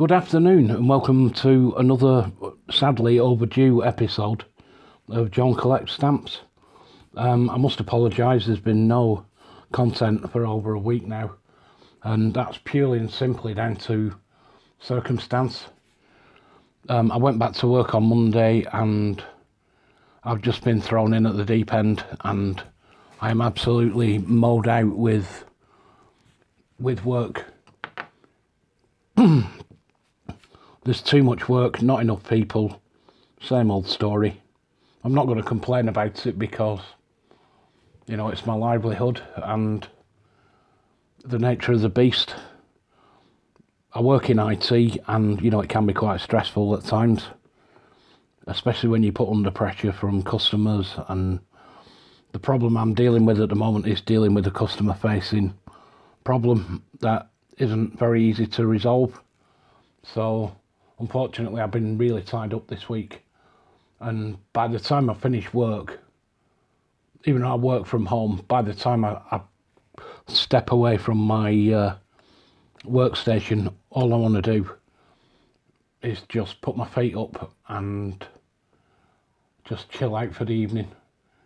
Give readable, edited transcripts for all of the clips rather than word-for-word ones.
Good afternoon and welcome to another sadly overdue episode of John Collects Stamps. I must apologise, there's been no content for over a week now, and that's purely and simply down to circumstance. I went back to work on Monday and I've just been thrown in at the deep end and I am absolutely mowed out with work. There's too much work, not enough people, same old story. I'm not going to complain about it because, you know, it's my livelihood and the nature of the beast. I work in IT and, you know, it can be quite stressful at times, especially when you put under pressure from customers, and the problem I'm dealing with at the moment is dealing with a customer facing problem that isn't very easy to resolve. So unfortunately I've been really tied up this week, and by the time I finish work, even though I work from home, by the time I step away from my workstation, all I want to do is just put my feet up and just chill out for the evening,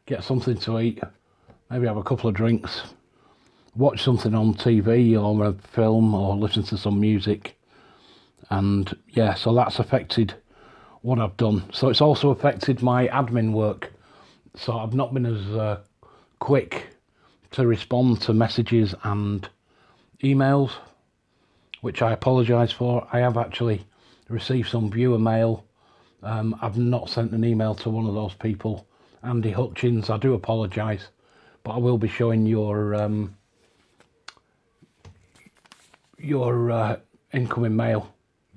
get something to eat, maybe have a couple of drinks, watch something on TV or a film or listen to some music. And yeah, so that's affected what I've done. So it's also affected my admin work. So I've not been as quick to respond to messages and emails, which I apologise for. I have actually received some viewer mail. I've not sent an email to one of those people, Andy Hutchins. I do apologise, but I will be showing your incoming mail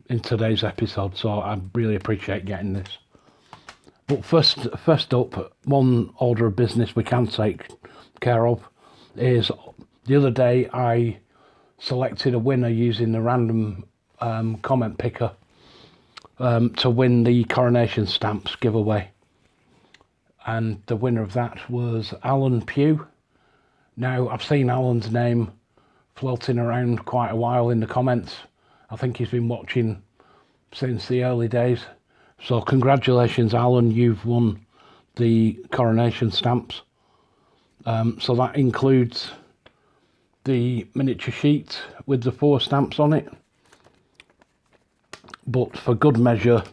in today's episode, so I really appreciate getting this. But first up, one order of business we can take care of is the other day I selected a winner using the random comment picker to win the Coronation Stamps Giveaway, and the winner of that was Alan Pugh. Now, I've seen Alan's name floating around quite a while in the comments. I think he's been watching since the early days. So congratulations, Alan, you've won the Coronation Stamps. So that includes the miniature sheet with the 4 stamps on it. But for good measure,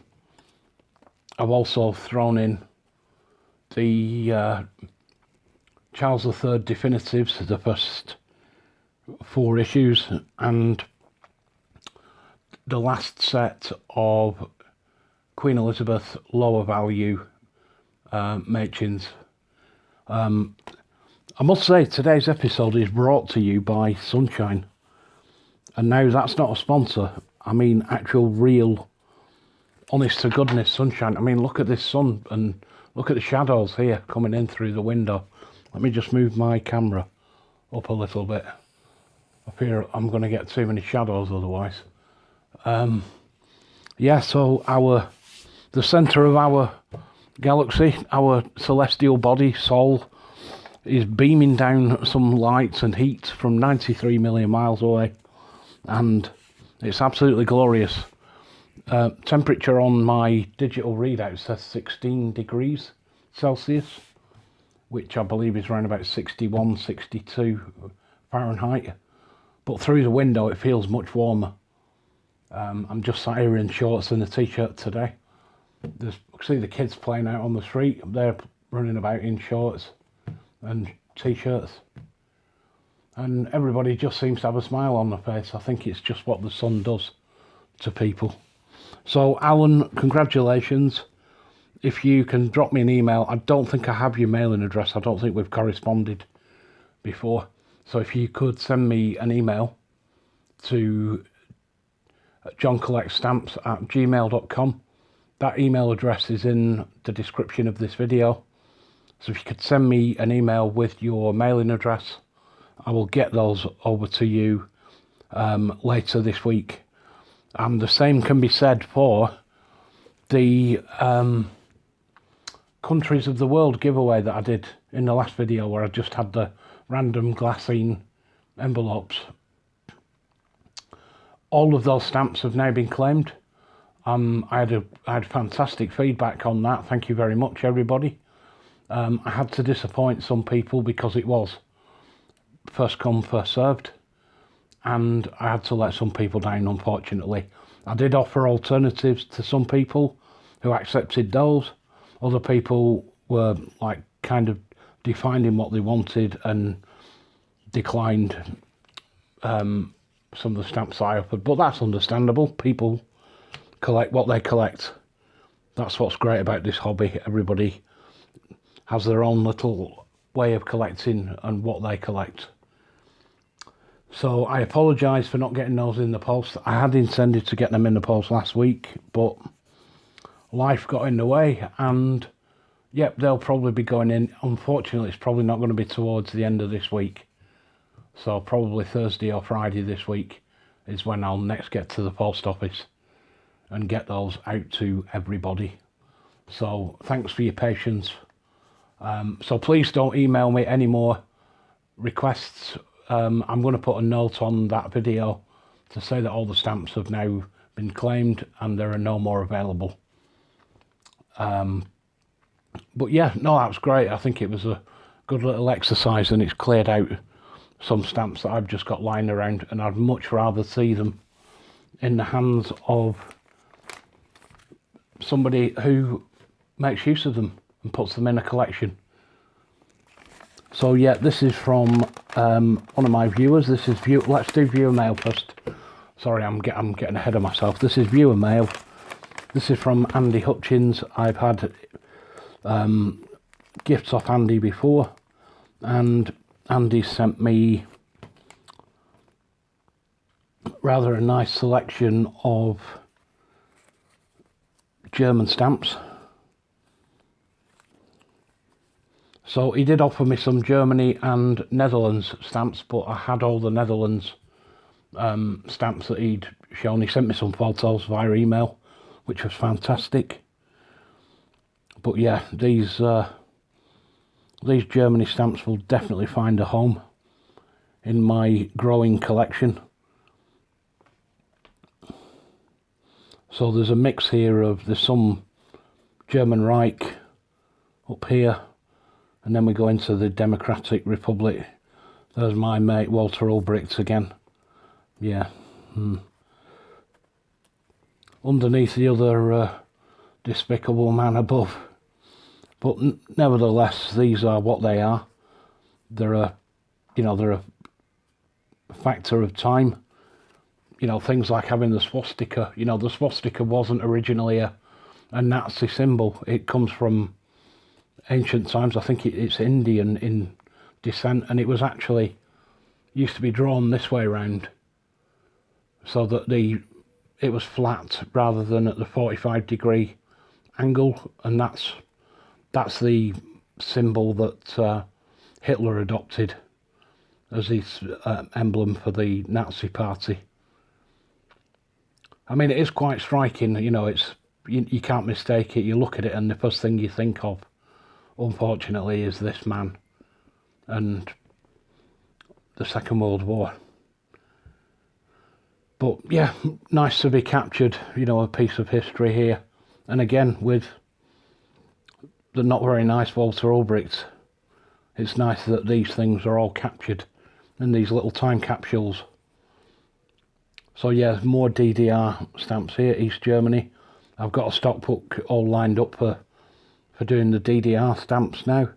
I've also thrown in the Charles III Definitives, the first 4 issues, and the last set of Queen Elizabeth lower value Machins. I must say today's episode is brought to you by Sunshine, and now that's not a sponsor. I mean actual real honest to goodness sunshine. I mean, look at this sun and look at the shadows here coming in through the window. Let me just move my camera up a little bit. I fear I'm going to get too many shadows otherwise. Yeah, so the centre of our galaxy, our celestial body, Sol, is beaming down some lights and heat from 93 million miles away, and it's absolutely glorious. Temperature on my digital readout says 16 degrees Celsius, which I believe is around about 61, 62 Fahrenheit. But through the window it feels much warmer. I'm just sat here in shorts and a t-shirt today. See the kids playing out on the street. They're running about in shorts and t-shirts. And everybody just seems to have a smile on their face. I think it's just what the sun does to people. So Alan, congratulations. If you can drop me an email. I don't think I have your mailing address. I don't think we've corresponded before. So if you could send me an email to JohnCollectsStamps@gmail.com. That email address is in the description of this video. So if you could send me an email with your mailing address, I will get those over to you later this week. And the same can be said for the countries of the world giveaway that I did in the last video, where I just had the random glassine envelopes all of those stamps have now been claimed. I had fantastic feedback on that. Thank you very much, everybody. I had to disappoint some people because it was first come, first served, and I had to let some people down, unfortunately. I did offer alternatives to some people who accepted those. Other people were like kind of defining what they wanted and declined some of the stamps I offered, but that's understandable. People collect what they collect. That's what's great about this hobby. Everybody has their own little way of collecting and what they collect. So I apologise for not getting those in the post. I had intended to get them in the post last week, but life got in the way, and yep, they'll probably be going in. Unfortunately, it's probably not going to be towards the end of this week. So probably Thursday or Friday this week is when I'll next get to the post office and get those out to everybody. So thanks for your patience. So please don't email me any more requests. I'm going to put a note on that video to say that all the stamps have now been claimed and there are no more available. But yeah, no, that's great. I think it was a good little exercise, and it's cleared out some stamps that I've just got lying around, and I'd much rather see them in the hands of somebody who makes use of them and puts them in a collection. So yeah, this is from one of my viewers. This is let's do viewer mail first. Sorry, I'm getting ahead of myself. This is viewer mail. This is from Andy Hutchins. I've had gifts off Andy before, and Andy sent me rather a nice selection of German stamps. So he did offer me some Germany and Netherlands stamps, but I had all the Netherlands stamps that he'd shown. He sent me some photos via email, which was fantastic. But yeah, these Germany stamps will definitely find a home in my growing collection. So there's a mix here of, there's some German Reich up here, and then we go into the Democratic Republic. There's my mate Walter Ulbricht again. Yeah. Underneath the other despicable man above. But nevertheless, these are what they are. They're a factor of time. You know, things like having the swastika. You know, the swastika wasn't originally a Nazi symbol. It comes from ancient times. I think it's Indian in descent, and it was actually used to be drawn this way around, so that it was flat rather than at the 45-degree angle, and that's the symbol that Hitler adopted as his emblem for the Nazi party. I mean, it is quite striking. You know, you can't mistake it. You look at it, and the first thing you think of, unfortunately, is this man and the Second World War. But yeah, nice to be captured, you know, a piece of history here. And again, with the not very nice Walter Ulbricht, it's nice that these things are all captured in these little time capsules. So yeah, more DDR stamps here, East Germany. I've got a stock book all lined up for doing the DDR stamps now.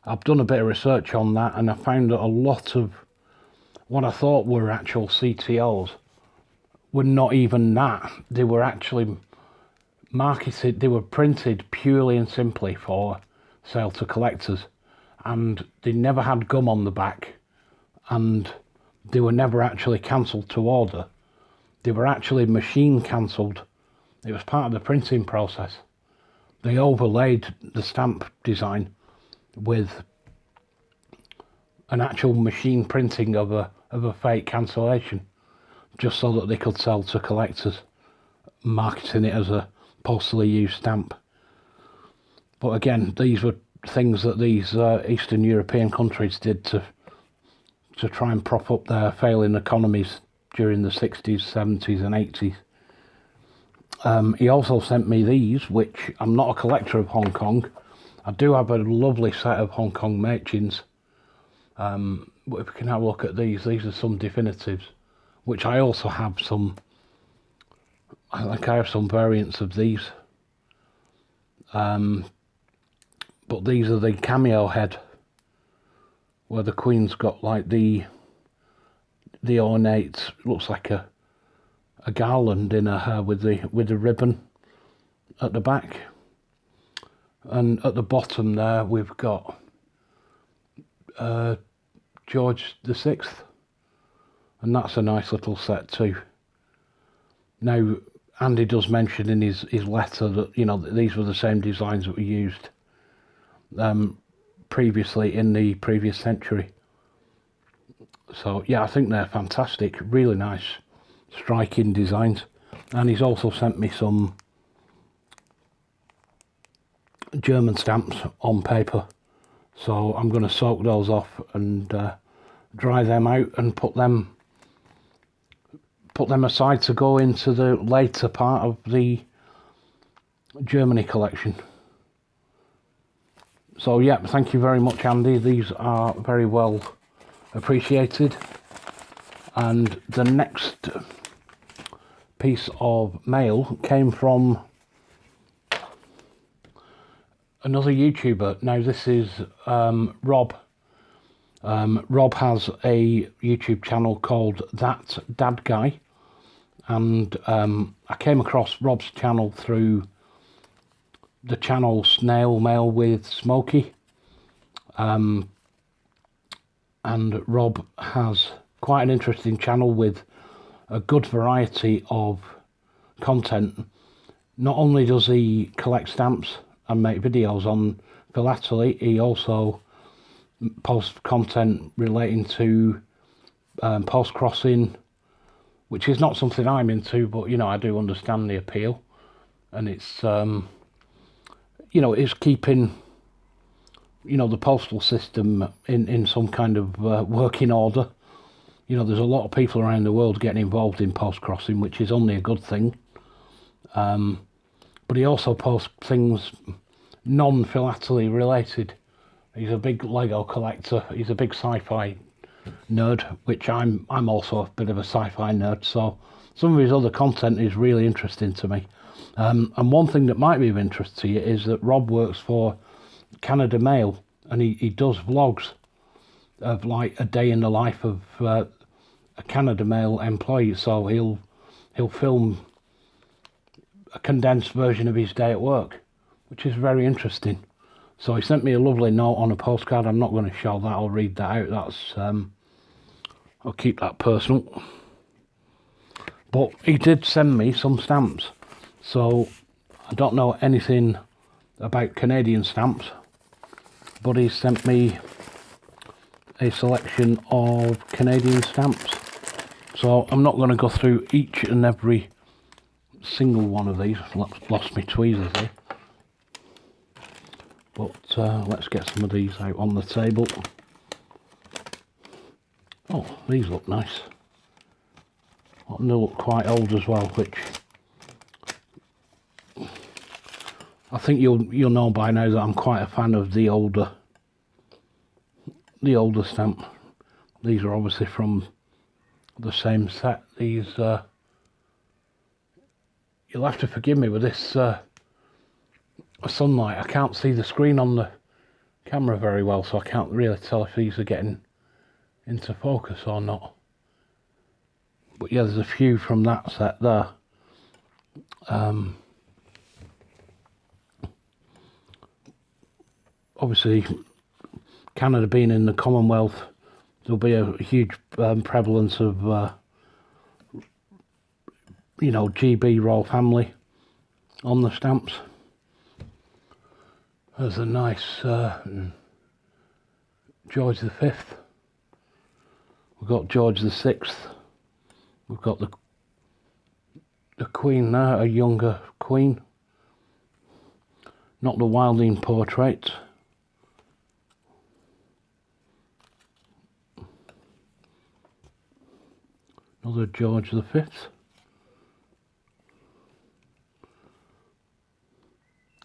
I've done a bit of research on that, and I found that a lot of what I thought were actual CTOs were not even that. They were actually marketed, they were printed purely and simply for sale to collectors, and they never had gum on the back, and they were never actually cancelled to order. They were actually machine cancelled. It was part of the printing process. They overlaid the stamp design with an actual machine printing of a fake cancellation, just so that they could sell to collectors, marketing it as a postally used stamp. But again, these were things that these Eastern European countries did to try and prop up their failing economies during the 60s, 70s and 80s. He also sent me these, which I'm not a collector of Hong Kong. I do have a lovely set of Hong Kong Mädchens. But if we can have a look at these are some definitives, which I also have some. I think I have some variants of these. But these are the cameo head, where the Queen's got like the ornate, looks like a garland in her hair with the ribbon at the back. And at the bottom there we've got George VI, and that's a nice little set too. Now Andy does mention in his letter that, you know, that these were the same designs that were used previously in the previous century. So yeah, I think they're fantastic, really nice, striking designs. And he's also sent me some German stamps on paper, so I'm going to soak those off and dry them out and put them aside to go into the later part of the Germany collection. So yeah, thank you very much, Andy. These are very well appreciated. And the next piece of mail came from another YouTuber. Now this is Rob. Rob has a YouTube channel called That Dad Guy, and I came across Rob's channel through the channel Snail Mail with Smokey, and Rob has quite an interesting channel with a good variety of content. Not only does he collect stamps and make videos on philately, he also posts content relating to post crossing, which is not something I'm into, but you know, I do understand the appeal, and it's you know, it's keeping, you know, the postal system in some kind of working order. You know, there's a lot of people around the world getting involved in post crossing, which is only a good thing. But he also posts things non-philately related. He's a big Lego collector. He's a big sci-fi nerd, which I'm also a bit of a sci-fi nerd. So some of his other content is really interesting to me. And one thing that might be of interest to you is that Rob works for Canada Mail, and he does vlogs of like a day in the life of a Canada Mail employee. So he'll film a condensed version of his day at work, which is very interesting. So he sent me a lovely note on a postcard. I'm not going to show that, I'll read that out. That's I'll keep that personal. But he did send me some stamps. So I don't know anything about Canadian stamps, but he sent me a selection of Canadian stamps. So I'm not going to go through each and every single one of these. I've lost my tweezers here. But let's get some of these out on the table. Oh, these look nice. And they look quite old as well, which I think you'll know by now that I'm quite a fan of the older stamp. These are obviously from the same set. These you'll have to forgive me with this sunlight. I can't see the screen on the camera very well, so I can't really tell if these are getting into focus or not. But yeah, there's a few from that set there. Obviously, Canada being in the Commonwealth, there'll be a huge prevalence of you know, GB royal family on the stamps. There's a nice George V. We've got George VI. We've got the Queen there, a younger Queen. Not the Wilding portrait. Another George V.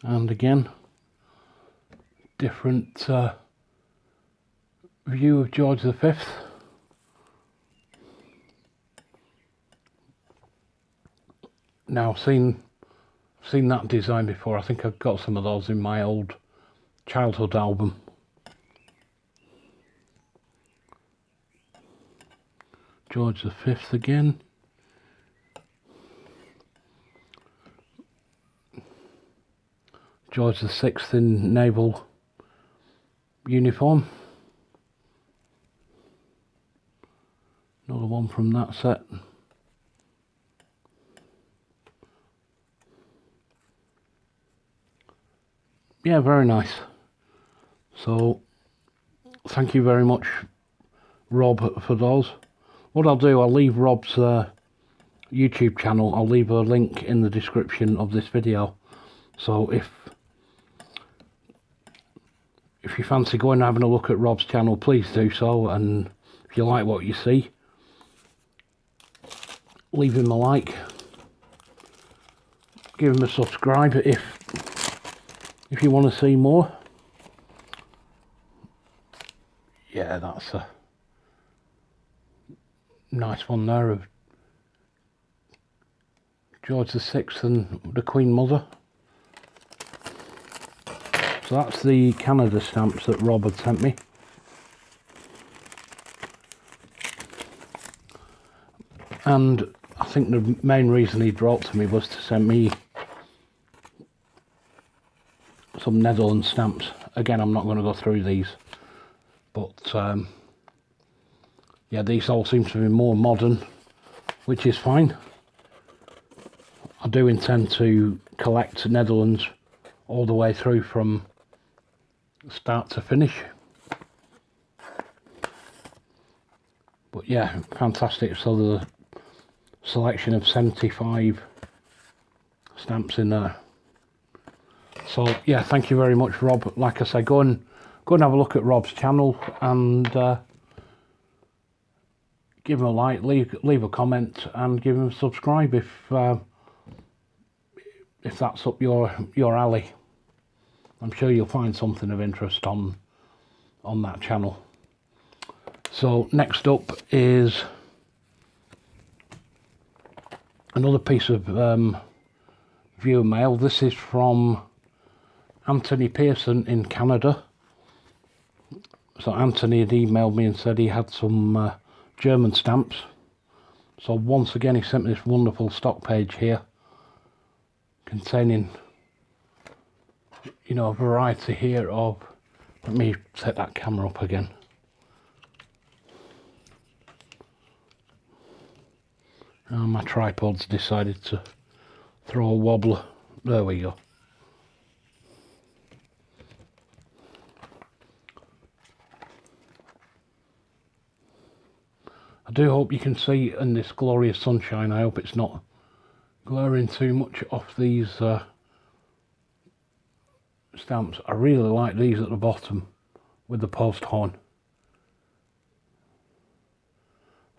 And again, different view of George V. Now, I've seen that design before. I think I've got some of those in my old childhood album. George V again. George VI in naval uniform. Another one from that set. Yeah, very nice. So, thank you very much, Rob, for those. What I'll do, I'll leave Rob's YouTube channel. I'll leave a link in the description of this video. So if you fancy going and having a look at Rob's channel, please do so. And if you like what you see, leave him a like. Give him a subscribe if you want to see more. Yeah, that's a nice one there of George VI and the Queen Mother. So that's the Canada stamps that Rob had sent me. And I think the main reason he wrote to me was to send me some Netherlands stamps. Again, I'm not going to go through these, but yeah, these all seem to be more modern, which is fine. I do intend to collect Netherlands all the way through from start to finish. But yeah, fantastic. So the selection of 75 stamps in there. So yeah, thank you very much, Rob. Like I say, go and have a look at Rob's channel and give him a like, leave a comment, and give him a subscribe if that's up your alley. I'm sure you'll find something of interest on that channel. So next up is another piece of viewer mail. This is from Anthony Pearson in Canada. So Anthony had emailed me and said he had some German stamps. So once again he sent me this wonderful stock page here containing, you know, a variety here of, let me set that camera up again. My tripod's decided to throw a wobbler. There we go. I do hope you can see in this glorious sunshine. I hope it's not glaring too much off these stamps. I really like these at the bottom with the post horn.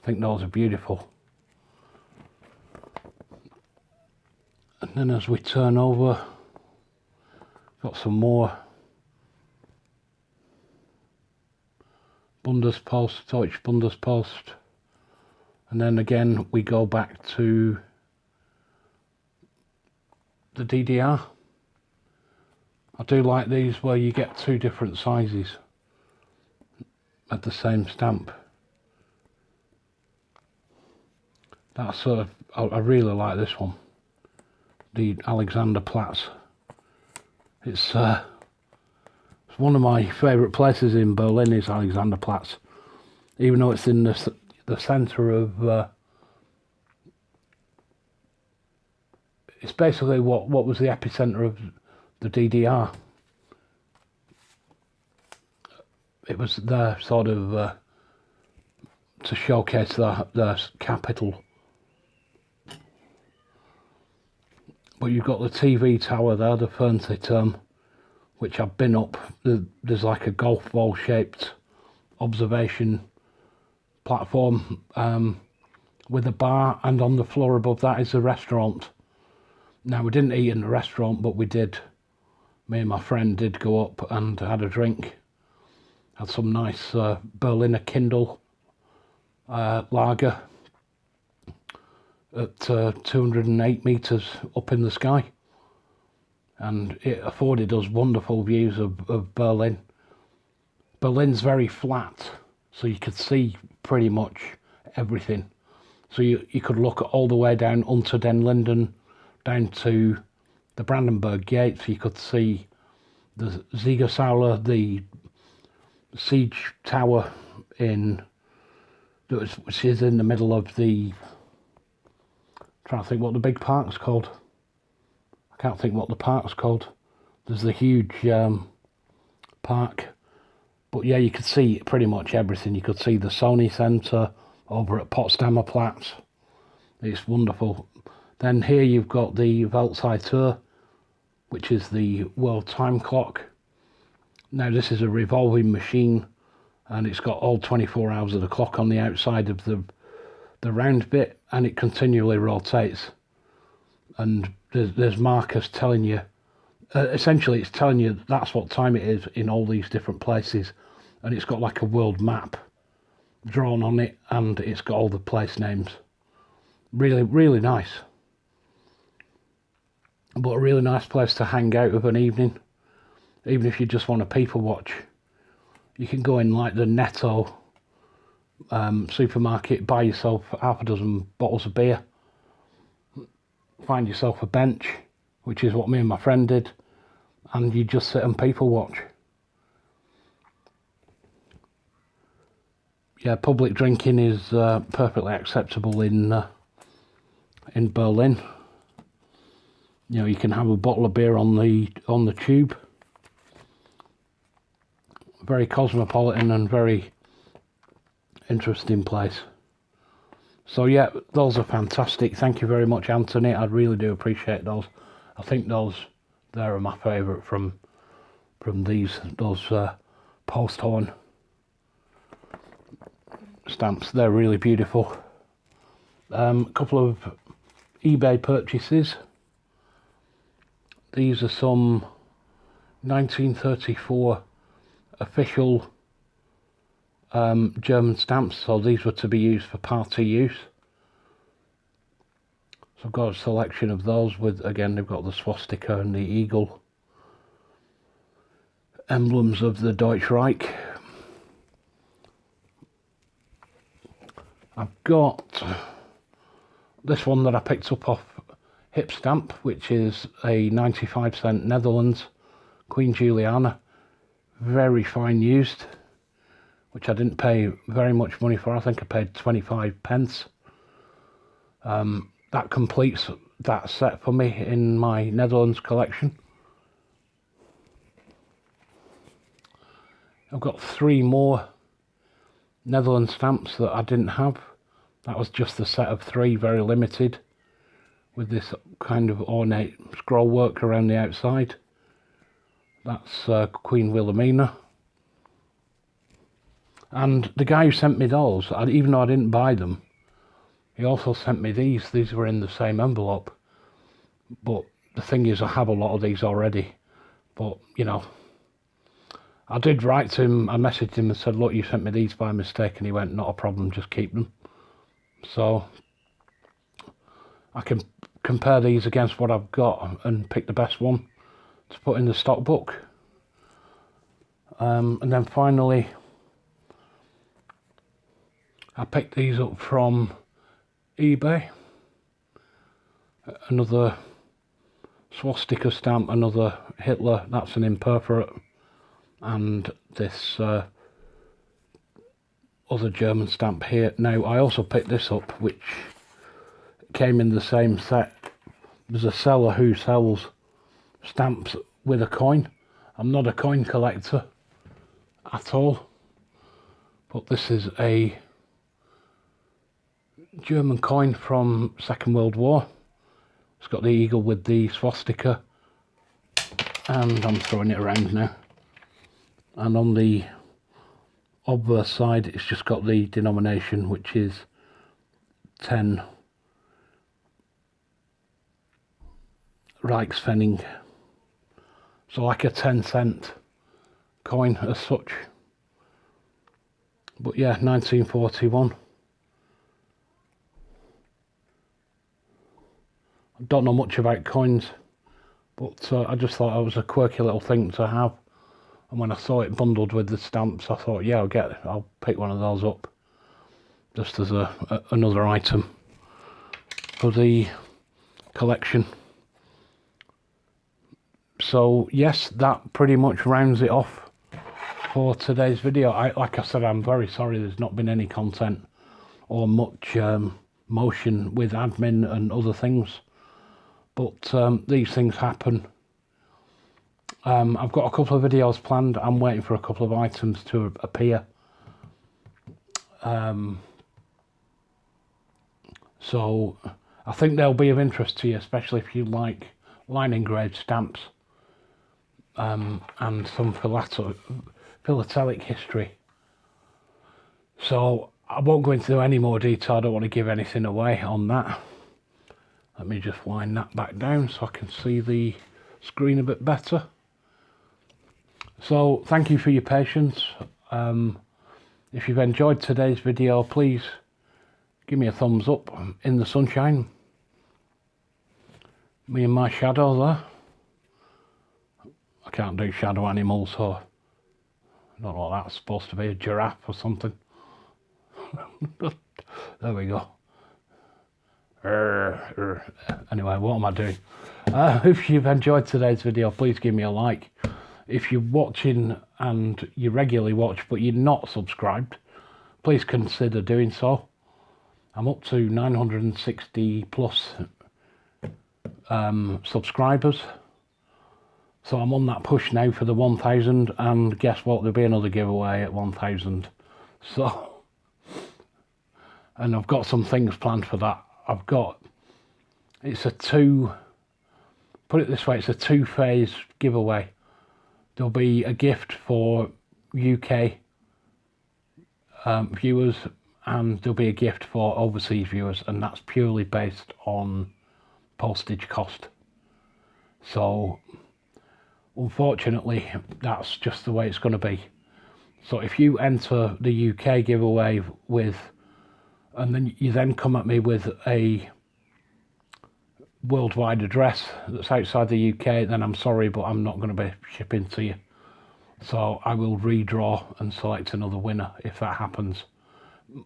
I think those are beautiful. And then as we turn over, got some more Bundespost, Deutsche Bundespost. And then again we go back to the DDR. I do like these where you get two different sizes at the same stamp. That's I really like this one, the Alexander Platz. It's one of my favourite places in Berlin is Alexander Platz, even though it's in the centre of it's basically what was the epicenter of the DDR. It was there sort of to showcase their capital. But you've got the TV tower there, the Fernsehturm, which I've been up. There's like a golf ball shaped observation platform with a bar, and on the floor above that is a restaurant. Now, we didn't eat in the restaurant, but we did. Me and my friend did go up and had a drink. Had some nice Berliner Kindle lager at 208 metres up in the sky. And it afforded us wonderful views of Berlin. Berlin's very flat, so you could see pretty much everything. So you could look all the way down Unter den Linden, down to the Brandenburg Gate. You could see the Siegersäule, the siege tower which is in the middle of the, trying to think what the big park's called. I can't think what the park's called. There's the huge park. But yeah, you could see pretty much everything. You could see the Sony Centre over at Potsdamer Platz. It's wonderful. Then here you've got the Weltzeituhr, which is the world time clock. Now this is a revolving machine, and it's got all 24 hours of the clock on the outside of the round bit, and it continually rotates. And there's markers telling you, essentially it's telling you that's what time it is in all these different places. And it's got like a world map drawn on it, and it's got all the place names. Really, really nice. But a really nice place to hang out of an evening. Even if you just want to people watch. You can go in like the Netto supermarket, buy yourself half a dozen bottles of beer. Find yourself a bench, which is what me and my friend did. And you just sit and people watch. Yeah, public drinking is perfectly acceptable in Berlin. You know, you can have a bottle of beer on the tube. Very cosmopolitan and very interesting place. So yeah, those are fantastic. Thank you very much, Anthony. I really do appreciate those. I think they're my favourite from those post horn stamps. They're really beautiful. A couple of eBay purchases. These are some 1934 official German stamps, so these were to be used for party use. So I've got a selection of those with, again, they've got the swastika and the eagle emblems of the Deutsche Reich. I've got this one that I picked up off Hip Stamp, which is a 95-cent Netherlands Queen Juliana. Very fine used, which I didn't pay very much money for. I think I paid 25 pence. That completes that set for me in my Netherlands collection. I've got 3 more Netherlands stamps that I didn't have. That was just a set of 3, very limited, with this kind of ornate scroll work around the outside. That's Queen Wilhelmina. And the guy who sent me those, even though I didn't buy them, he also sent me these. These were in the same envelope. But the thing is, I have a lot of these already. But, you know, I did write to him. I messaged him and said, look, you sent me these by mistake. And he went, not a problem, just keep them. So I can compare these against what I've got and pick the best one to put in the stock book. And then finally, I picked these up from eBay. Another swastika stamp, another Hitler, that's an imperforate, and this other German stamp here. Now, I also picked this up, which came in the same set. There's a seller who sells stamps with a coin. I'm not a coin collector at all, but this is a German coin from Second World War. It's got the eagle with the swastika, and I'm throwing it around now. And on the obverse side, it's just got the denomination, which is 10 Reichspfennig, so like a 10-cent coin as such. But yeah, 1941. I don't know much about coins, but I just thought it was a quirky little thing to have. And when I saw it bundled with the stamps, I thought, yeah, I'll pick one of those up, just as another item for the collection. So yes, that pretty much rounds it off for today's video. Like I said, I'm very sorry there's not been any content or much motion with admin and other things, but these things happen. I've got a couple of videos planned. I'm waiting for a couple of items to appear. So I think they'll be of interest to you, especially if you like line engraved stamps and some philatelic history. So I won't go into any more detail. I don't want to give anything away on that. Let me just wind that back down so I can see the screen a bit better. So thank you for your patience. If you've enjoyed today's video, please give me a thumbs up in the sunshine. Me and my shadow there. I can't do shadow animals, so I don't know what that's supposed to be, a giraffe or something. There we go. Anyway, what am I doing? If you've enjoyed today's video, please give me a like. If you're watching and you regularly watch but you're not subscribed, please consider doing so. I'm up to 960 plus subscribers, so I'm on that push now for the 1,000, and guess what, there'll be another giveaway at 1,000. So, and I've got some things planned for that. It's a two-phase giveaway. There'll be a gift for UK viewers, and there'll be a gift for overseas viewers, and that's purely based on postage cost. So unfortunately, that's just the way it's going to be. So if you enter the UK giveaway and then you then come at me with a worldwide address that's outside the UK, then I'm sorry, but I'm not going to be shipping to you. So I will redraw and select another winner if that happens.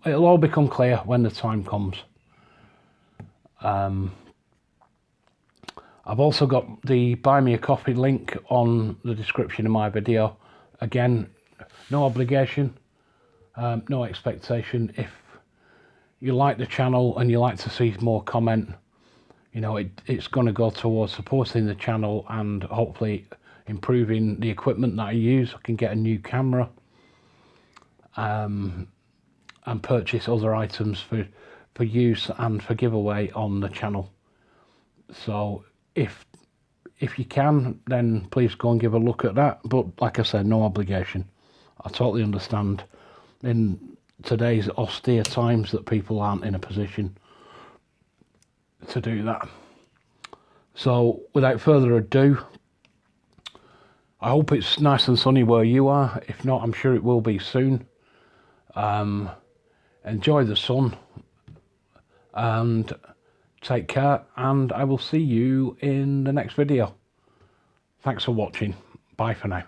It'll all become clear when the time comes. I've also got the Buy Me a Coffee link on the description of my video. Again, no obligation, no expectation. If you like the channel and you like to see more comment, you know, it's going to go towards supporting the channel and hopefully improving the equipment that I use. I can get a new camera and purchase other items for use and for giveaway on the channel. So if you can, then please go and give a look at that. But like I said, no obligation. I totally understand in today's austere times that people aren't in a position to do that. So without further ado, I hope it's nice and sunny where you are. If not, I'm sure it will be soon. Enjoy the sun and take care, and I will see you in the next video. Thanks for watching. Bye for now.